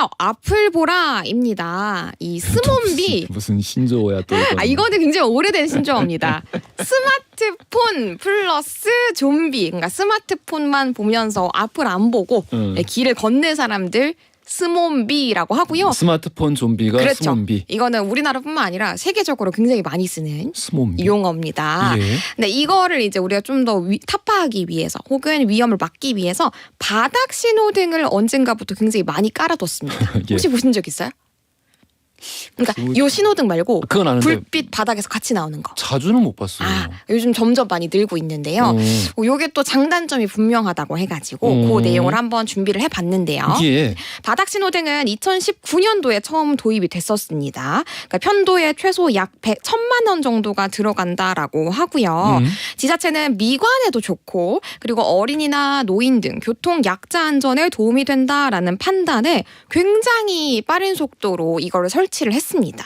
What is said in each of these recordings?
드디어 아플보라입니다. 이 스몬비. 무슨 신조어야 또. 이거는 굉장히 오래된 신조어입니다. 스마트폰 플러스 좀비. 그러니까 스마트폰만 보면서 앞을 안 보고 길을 걷는 사람들 스몬비라고 하고요. 스마트폰 좀비가 그렇죠. 스몬비. 이거는 우리나라뿐만 아니라 세계적으로 굉장히 많이 쓰는 스몬비. 용어입니다. 예. 근데 이거를 이제 우리가 좀 더 타파하기 위해서 혹은 위험을 막기 위해서 바닥 신호등을 언젠가부터 굉장히 많이 깔아뒀습니다. 예. 혹시 보신 적 있어요? 그러니까 요 신호등 말고 그건 아는데 불빛 바닥에서 같이 나오는 거. 자주는 못 봤어요. 요즘 점점 많이 늘고 있는데요. 요게 또 장단점이 분명하다고 해가지고 그 내용을 한번 준비를 해봤는데요. 예. 바닥 신호등은 2019년도에 처음 도입이 됐었습니다. 그러니까 편도에 최소 약 1,000만 원 정도가 들어간다라고 하고요. 지자체는 미관에도 좋고 그리고 어린이나 노인 등 교통 약자 안전에 도움이 된다라는 판단에 굉장히 빠른 속도로 이거를 설치를 했습니다.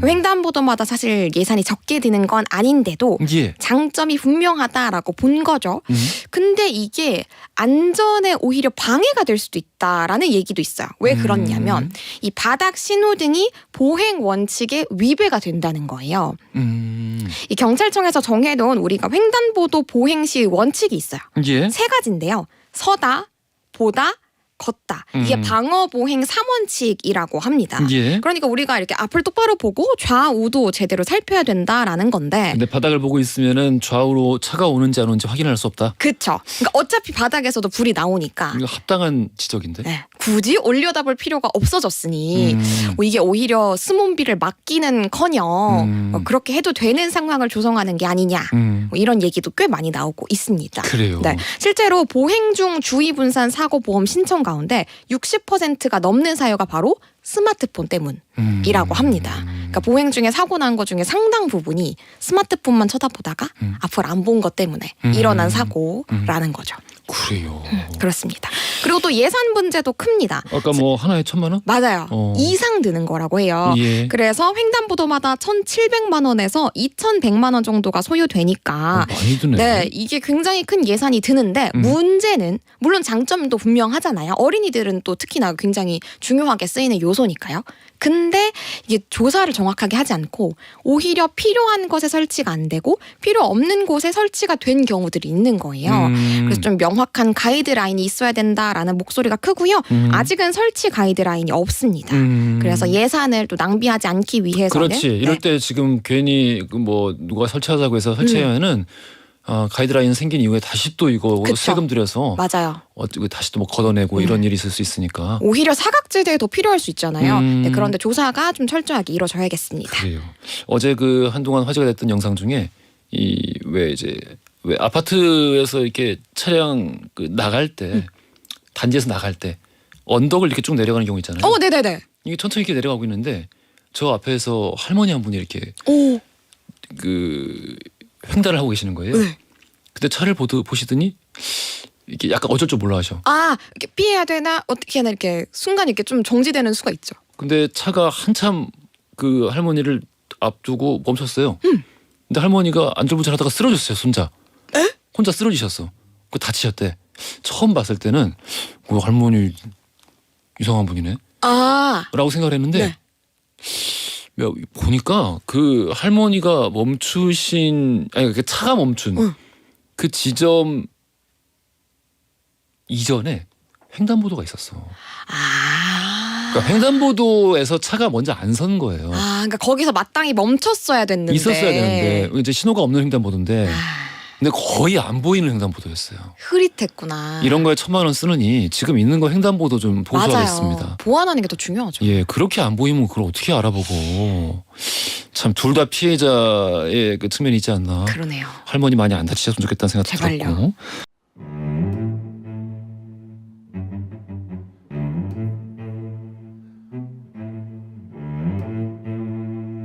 횡단보도마다 사실 예산이 적게 드는 건 아닌데도 예. 장점이 분명하다라고 본 거죠. 근데 이게 안전에 오히려 방해가 될 수도 있다라는 얘기도 있어요. 왜 그렇냐면 이 바닥 신호등이 보행 원칙에 위배가 된다는 거예요. 이 경찰청에서 정해놓은 우리가 횡단보도 보행 시 원칙이 있어요. 예. 3가지인데요. 서다, 보다, 걷다. 이게 방어보행 3원칙이라고 합니다. 예. 그러니까 우리가 이렇게 앞을 똑바로 보고 좌우도 제대로 살펴야 된다라는 건데. 근데 바닥을 보고 있으면은 좌우로 차가 오는지 안 오는지 확인할 수 없다. 그렇죠. 그러니까 어차피 바닥에서도 불이 나오니까. 이거 합당한 지적인데. 네, 굳이 올려다볼 필요가 없어졌으니 이게 오히려 스몬비를 막기는커녕 그렇게 해도 되는 상황을 조성하는 게 아니냐 이런 얘기도 꽤 많이 나오고 있습니다. 그래요. 네, 실제로 보행 중 주의 분산 사고 보험 신청 가운데 60%가 넘는 사유가 바로 스마트폰 때문이라고 합니다. 그러니까 보행 중에 사고 난 것 중에 상당 부분이 스마트폰만 쳐다보다가 앞을 안 본 것 때문에 일어난 사고라는 거죠. 그래요. 그렇습니다. 그리고 또 예산 문제도 큽니다. 아까 뭐 하나에 1,000만 원? 맞아요. 이상 드는 거라고 해요. 예. 그래서 횡단보도마다 1,700만 원에서 2,100만 원 정도가 소요되니까 많이 드네. 네, 이게 굉장히 큰 예산이 드는데 문제는 물론 장점도 분명하잖아요. 어린이들은 또 특히나 굉장히 중요하게 쓰이는 요소니까요. 근데 이게 조사를 정확하게 하지 않고 오히려 필요한 것에 설치가 안 되고 필요 없는 곳에 설치가 된 경우들이 있는 거예요. 그래서 좀 명확한 가이드라인이 있어야 된다라는 목소리가 크고요. 아직은 설치 가이드라인이 없습니다. 그래서 예산을 또 낭비하지 않기 위해서는 그렇지. 이럴 때 지금 괜히 뭐 누가 설치하자고 해서 설치하면은 가이드라인 생긴 이후에 다시 또 이거 그쵸. 세금 들여서 맞아요. 다시 또 뭐 걷어내고 이런 일이 있을 수 있으니까. 오히려 사각지대에 더 필요할 수 있잖아요. 네, 그런데 조사가 좀 철저하게 이루어져야겠습니다. 그래요. 어제 그 한동안 화제가 됐던 영상 중에 왜 아파트에서 이렇게 차량 나갈 때 단지에서 나갈 때 언덕을 이렇게 쭉 내려가는 경우 있잖아요. 네네네. 이게 천천히 이렇게 내려가고 있는데 저 앞에서 할머니 한 분이 이렇게 횡단을 하고 계시는 거예요. 네. 근데 차를 보시더니 이게 약간 어쩔 줄 몰라 하셔. 이렇게 피해야 되나 어떻게 해야 되나 이렇게 순간 이렇게 좀 정지되는 수가 있죠. 근데 차가 한참 그 할머니를 앞두고 멈췄어요. 근데 할머니가 안절부절하다가 쓰러졌어요. 혼자 쓰러지셨어. 그 다치셨대. 처음 봤을 때는 할머니 이상한 분이네. 라고 생각을 했는데 보니까 그 할머니가 그 차가 멈춘 그 지점 이전에 횡단보도가 있었어. 그러니까 횡단보도에서 차가 먼저 안 선 거예요. 그러니까 거기서 마땅히 멈췄어야 됐는데. 있었어야 되는데 이제 신호가 없는 횡단보도인데 근데 거의 안 보이는 횡단보도였어요. 흐릿했구나. 이런 거에 1,000만 원 쓰느니 지금 있는 거 횡단보도 좀 보수하겠습니다. 맞아요. 보완하는 게 더 중요하죠. 예, 그렇게 안 보이면 그걸 어떻게 알아보고. 참 둘 다 피해자의 그 측면이 있지 않나. 그러네요. 할머니 많이 안 다치셨으면 좋겠다는 생각도 제발요. 들었고.